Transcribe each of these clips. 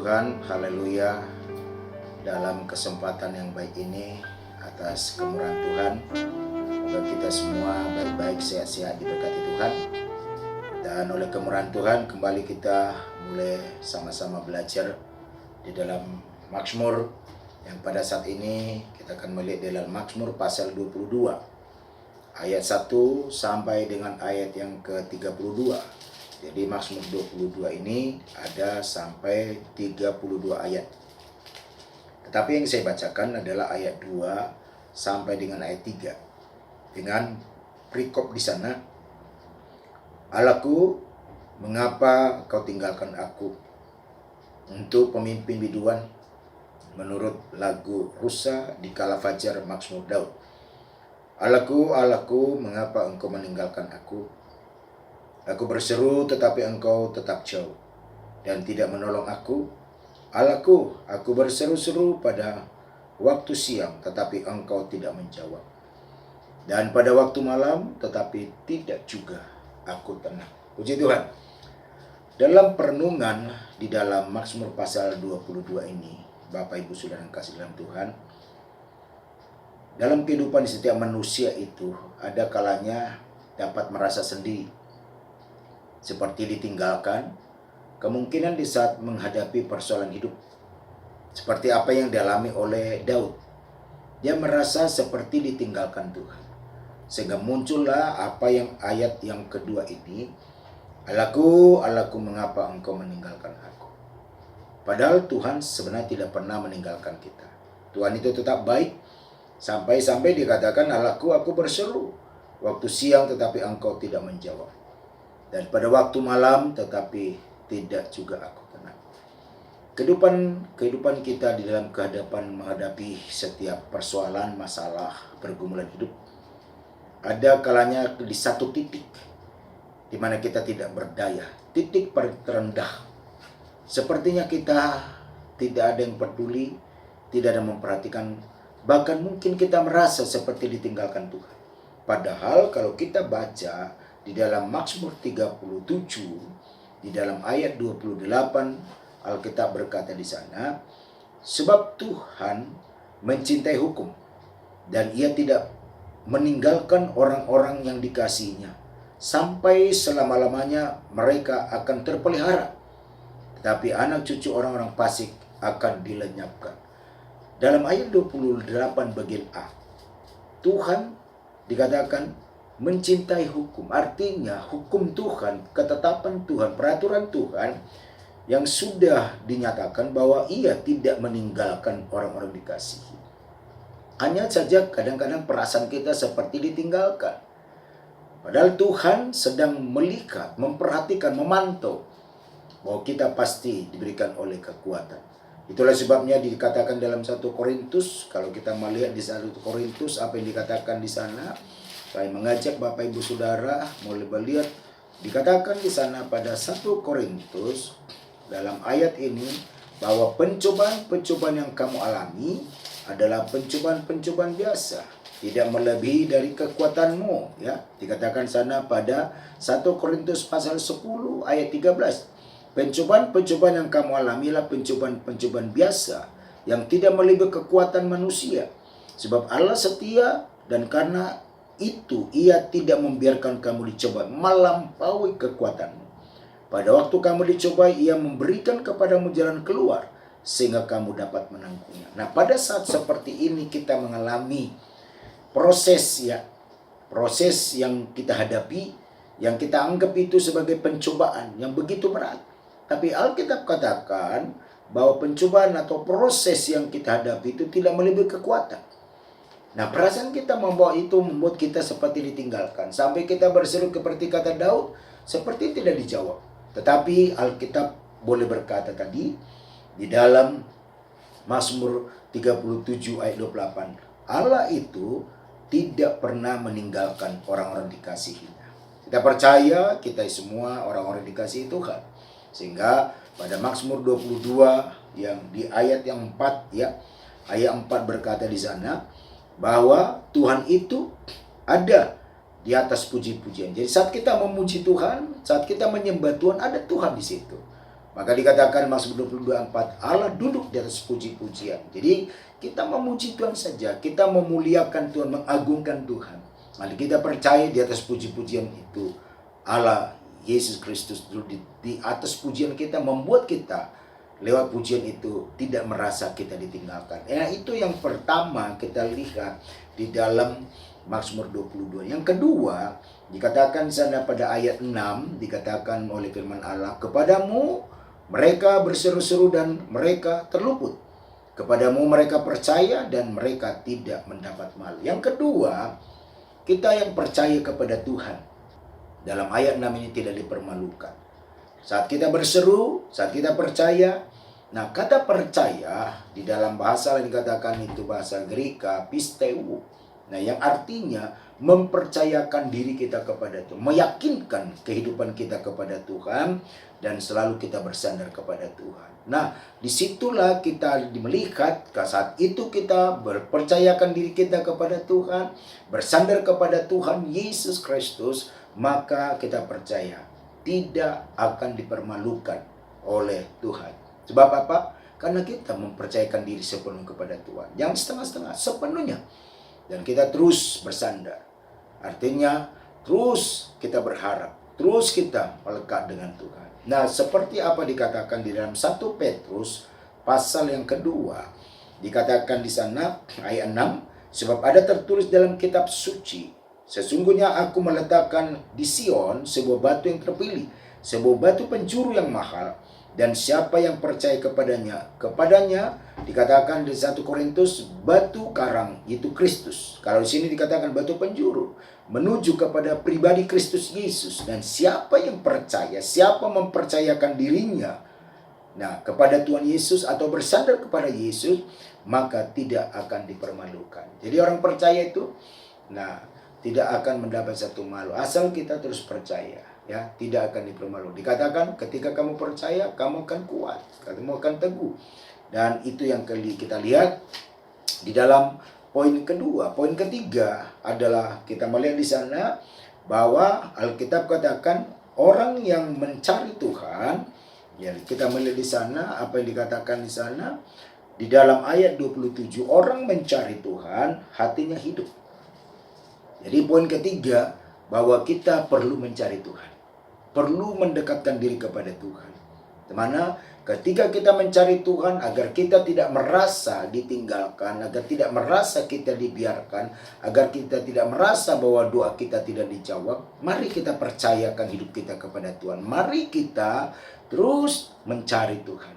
Tuhan, haleluya. Dalam kesempatan yang baik ini, atas kemurahan Tuhan, semoga kita semua baik-baik, sehat-sehat, diberkati Tuhan. Dan oleh kemurahan Tuhan, kembali kita mulai sama-sama belajar di dalam Mazmur, yang pada saat ini kita akan melihat dalam Mazmur pasal 22 ayat 1 sampai dengan ayat yang ke-32. Jadi Mazmur 22 ini ada sampai 32 ayat. Tetapi yang saya bacakan adalah ayat 2 sampai dengan ayat 3. Dengan perikop di sana, Allahku, mengapa kau tinggalkan aku? Untuk pemimpin biduan, menurut lagu Rusa di kala fajar, Mazmur Daud. Allahku, Allahku, mengapa engkau meninggalkan aku? Aku berseru tetapi engkau tetap jauh dan tidak menolong aku. Allahku, aku berseru-seru pada waktu siang tetapi engkau tidak menjawab. Dan pada waktu malam tetapi tidak juga aku tenang. Puji Tuhan. Dalam perenungan di dalam Mazmur pasal 22 ini, Bapak Ibu Saudara yang kasih dalam Tuhan, dalam kehidupan setiap manusia itu ada kalanya dapat merasa sendiri, seperti ditinggalkan, kemungkinan di saat menghadapi persoalan hidup. Seperti apa yang dialami oleh Daud. Dia merasa seperti ditinggalkan Tuhan. Sehingga muncullah apa yang ayat yang kedua ini, Allahku, Allahku, mengapa engkau meninggalkan aku? Padahal Tuhan sebenarnya tidak pernah meninggalkan kita. Tuhan itu tetap baik, sampai-sampai dikatakan, Allahku, aku berseru waktu siang tetapi engkau tidak menjawab. Dan pada waktu malam tetapi tidak juga aku tenang. Kehidupan kita di dalam kehadapan menghadapi setiap persoalan, masalah, pergumulan hidup, ada kalanya di satu titik di mana kita tidak berdaya, titik paling terendah. Sepertinya kita tidak ada yang peduli, tidak ada yang memperhatikan, bahkan mungkin kita merasa seperti ditinggalkan Tuhan. Padahal kalau kita baca di dalam Mazmur 37, di dalam ayat 28, Alkitab berkata di sana, sebab Tuhan mencintai hukum, dan ia tidak meninggalkan orang-orang yang dikasihinya. Sampai selama-lamanya mereka akan terpelihara, tetapi anak cucu orang-orang fasik akan dilenyapkan. Dalam ayat 28 bagian A, Tuhan dikatakan mencintai hukum, artinya hukum Tuhan, ketetapan Tuhan, peraturan Tuhan yang sudah dinyatakan bahwa ia tidak meninggalkan orang-orang dikasihi. Hanya saja kadang-kadang perasaan kita seperti ditinggalkan. Padahal Tuhan sedang melihat, memperhatikan, memantau bahwa kita pasti diberikan oleh kekuatan. Itulah sebabnya dikatakan dalam 1 Korintus, kalau kita melihat di 1 Korintus apa yang dikatakan di sana, saya mengajak Bapak Ibu Saudara mulai melihat, dikatakan di sana pada 1 Korintus dalam ayat ini bahwa pencobaan-pencobaan yang kamu alami adalah pencobaan-pencobaan biasa, tidak melebihi dari kekuatanmu, ya. Dikatakan sana pada 1 Korintus pasal 10 ayat 13. Pencobaan-pencobaan yang kamu alami adalah pencobaan-pencobaan biasa yang tidak melebihi kekuatan manusia. Sebab Allah setia dan karena itu ia tidak membiarkan kamu dicoba melampaui kekuatanmu. Pada waktu kamu dicoba, ia memberikan kepadamu jalan keluar sehingga kamu dapat menangguhnya. Nah, pada saat seperti ini kita mengalami proses yang kita hadapi, yang kita anggap itu sebagai pencobaan yang begitu berat. Tapi Alkitab katakan bahwa pencobaan atau proses yang kita hadapi itu tidak melebihi kekuatan. Nah, perasaan kita membawa itu membuat kita seperti ditinggalkan. Sampai kita berseru seperti kata Daud, seperti tidak dijawab. Tetapi Alkitab boleh berkata tadi, di dalam Mazmur 37 ayat 28, Allah itu tidak pernah meninggalkan orang-orang dikasihinya. Kita percaya kita semua orang-orang dikasihi Tuhan. Sehingga pada Mazmur 22 yang di ayat yang 4, ya, ayat 4 berkata di sana, bahwa Tuhan itu ada di atas puji-pujian. Jadi saat kita memuji Tuhan, saat kita menyembah Tuhan, ada Tuhan di situ. Maka dikatakan Mazmur 22:4, Allah duduk di atas puji-pujian. Jadi kita memuji Tuhan saja, kita memuliakan Tuhan, mengagungkan Tuhan. Mari kita percaya di atas puji-pujian itu Allah Yesus Kristus duduk di atas pujian kita, membuat kita lewat pujian itu tidak merasa kita ditinggalkan. Itu yang pertama kita lihat di dalam Mazmur 22. Yang kedua, dikatakan sana pada ayat 6, dikatakan oleh firman Allah, kepadamu mereka berseru-seru dan mereka terluput. Kepadamu mereka percaya dan mereka tidak mendapat malu. Yang kedua, kita yang percaya kepada Tuhan, dalam ayat 6 ini tidak dipermalukan. Saat kita berseru, saat kita percaya. Nah, kata percaya di dalam bahasa yang dikatakan itu bahasa Greka, pisteu. Nah, yang artinya mempercayakan diri kita kepada Tuhan, meyakinkan kehidupan kita kepada Tuhan, dan selalu kita bersandar kepada Tuhan. Nah, disitulah kita melihat saat itu kita berpercayakan diri kita kepada Tuhan, bersandar kepada Tuhan Yesus Kristus, maka kita percaya tidak akan dipermalukan oleh Tuhan. Sebab apa? Karena kita mempercayakan diri sepenuhnya kepada Tuhan. Yang setengah-setengah, sepenuhnya. Dan kita terus bersandar. Artinya terus kita berharap, terus kita melekat dengan Tuhan. Nah, seperti apa dikatakan di dalam 1 Petrus pasal yang kedua, dikatakan di sana ayat 6, sebab ada tertulis dalam kitab suci, sesungguhnya aku meletakkan di Sion sebuah batu yang terpilih, sebuah batu penjuru yang mahal, dan siapa yang percaya kepadanya dikatakan di 1 Korintus batu karang, itu Kristus. Kalau di sini dikatakan batu penjuru, menuju kepada pribadi Kristus Yesus. Dan siapa yang percaya, siapa mempercayakan dirinya kepada Tuhan Yesus atau bersandar kepada Yesus, maka tidak akan dipermalukan. Jadi orang percaya itu tidak akan mendapat satu malu, asal kita terus percaya, tidak akan dipermalukan. Dikatakan ketika kamu percaya, kamu akan kuat, kamu akan teguh. Dan itu yang kita lihat di dalam poin kedua. Poin ketiga adalah kita melihat di sana bahwa Alkitab katakan orang yang mencari Tuhan, kita melihat di sana apa yang dikatakan di sana di dalam ayat 27, orang mencari Tuhan hatinya hidup. Jadi poin ketiga bahwa kita perlu mencari Tuhan, perlu mendekatkan diri kepada Tuhan. Di mana ketika kita mencari Tuhan, agar kita tidak merasa ditinggalkan, agar tidak merasa kita dibiarkan, agar kita tidak merasa bahwa doa kita tidak dijawab, mari kita percayakan hidup kita kepada Tuhan. Mari kita terus mencari Tuhan.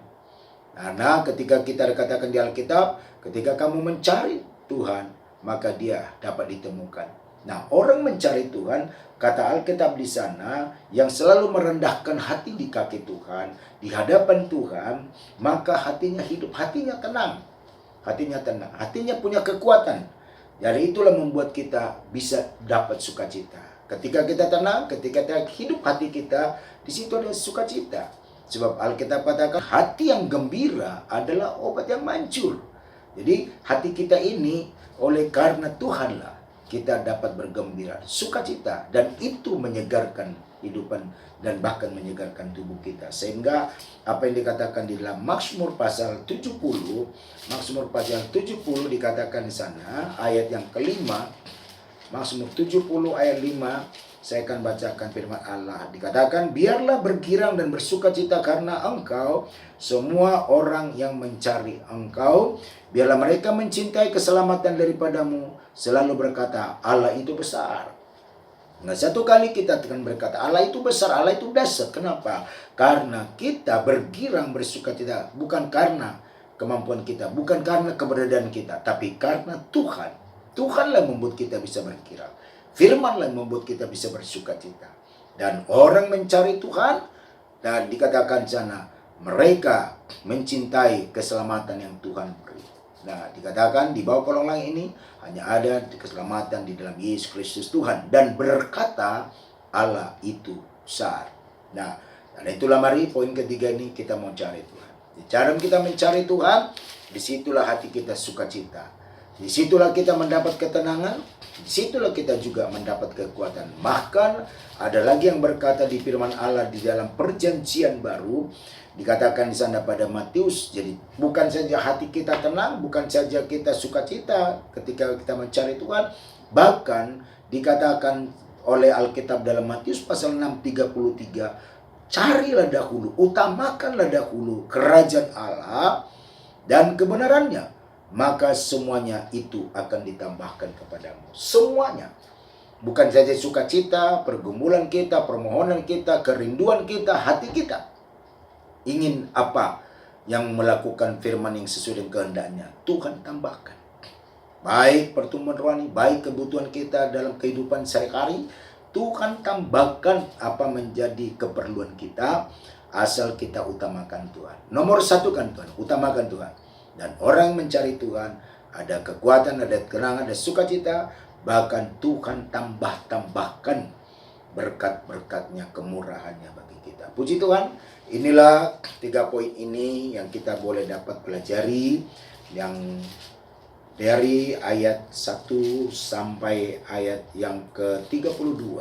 Karena ketika kita dikatakan di Alkitab, ketika kamu mencari Tuhan, maka dia dapat ditemukan. Nah, orang mencari Tuhan, kata Alkitab di sana, yang selalu merendahkan hati di kaki Tuhan, di hadapan Tuhan, maka hatinya hidup, hatinya tenang. Hatinya tenang, hatinya punya kekuatan. Jadi itulah membuat kita bisa dapat sukacita. Ketika kita tenang, ketika kita hidup hati kita, di situ ada sukacita. Sebab Alkitab katakan, hati yang gembira adalah obat yang manjur. Jadi hati kita ini oleh karena Tuhanlah kita dapat bergembira, sukacita, dan itu menyegarkan kehidupan dan bahkan menyegarkan tubuh kita. Sehingga apa yang dikatakan di dalam Mazmur pasal 70, Mazmur pasal 70 dikatakan di sana ayat yang kelima, Mazmur 70 ayat 5, saya akan bacakan firman Allah. Dikatakan, biarlah bergirang dan bersukacita karena Engkau, semua orang yang mencari Engkau. Biarlah mereka mencintai keselamatan daripadamu, selalu berkata, Allah itu besar. Nah, satu kali kita akan berkata, Allah itu besar, Allah itu dahsyat. Kenapa? Karena kita bergirang bersukacita, bukan karena kemampuan kita, bukan karena keberadaan kita, tapi karena Tuhan. Tuhanlah membuat kita bisa bergirang. Firmanlah yang membuat kita bisa bersukacita. Dan orang mencari Tuhan, dan dikatakan sana, mereka mencintai keselamatan yang Tuhan beri. Nah, dikatakan di bawah kolong langit ini hanya ada keselamatan di dalam Yesus Kristus Tuhan. Dan berkata, Allah itu besar. Nah, dan itulah mari poin ketiga ini kita mau cari Tuhan. Di cara kita mencari Tuhan, disitulah hati kita sukacita. Disitulah kita mendapat ketenangan, disitulah kita juga mendapat kekuatan. Bahkan ada lagi yang berkata di firman Allah di dalam perjanjian baru, Dikatakan di sana pada Matius, jadi bukan saja hati kita tenang, bukan saja kita sukacita ketika kita mencari Tuhan, bahkan dikatakan oleh Alkitab dalam Matius pasal 6:33, carilah dahulu, utamakanlah dahulu kerajaan Allah dan kebenarannya, maka semuanya itu akan ditambahkan kepadamu. Semuanya. Bukan saja sukacita, pergumulan kita, permohonan kita, kerinduan kita, hati kita ingin apa yang melakukan firman yang sesuai dengan kehendaknya, Tuhan tambahkan. Baik pertumbuhan rohani, baik kebutuhan kita dalam kehidupan sehari-hari, Tuhan tambahkan apa menjadi keperluan kita, asal kita utamakan Tuhan. Nomor satu kan Tuhan, utamakan Tuhan. Dan orang yang mencari Tuhan, ada kekuatan, ada ketenangan, ada sukacita, bahkan Tuhan tambahkan berkat-berkatnya, kemurahannya bagi kita. Puji Tuhan, inilah 3 poin ini yang kita boleh dapat pelajari, yang dari ayat 1 sampai ayat yang ke-32.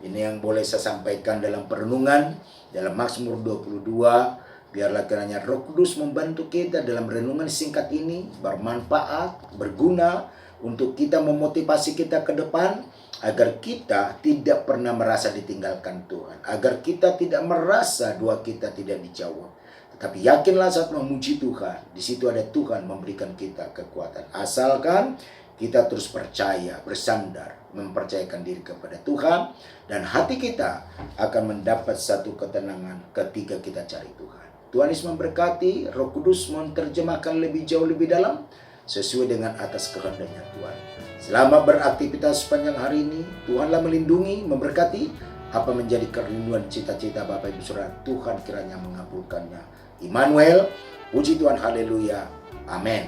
Ini yang boleh saya sampaikan dalam perenungan, dalam Mazmur 22. Biarlah kiranya Roh Kudus membantu kita dalam renungan singkat ini, bermanfaat, berguna, untuk kita memotivasi kita ke depan, agar kita tidak pernah merasa ditinggalkan Tuhan, agar kita tidak merasa doa kita tidak dijawab. Tetapi yakinlah saat memuji Tuhan, di situ ada Tuhan memberikan kita kekuatan. Asalkan kita terus percaya, bersandar, mempercayakan diri kepada Tuhan, dan hati kita akan mendapat satu ketenangan ketika kita cari Tuhan. Tuhan Yesus memberkati. Roh Kudus menerjemahkan lebih jauh, lebih dalam, sesuai dengan atas kehendaknya Tuhan. Selamat beraktivitas sepanjang hari ini. Tuhanlah melindungi, memberkati. Apa menjadi kerinduan cita-cita Bapak Ibu Saudara, Tuhan kiranya mengabulkannya. Immanuel, puji Tuhan, haleluya, amin.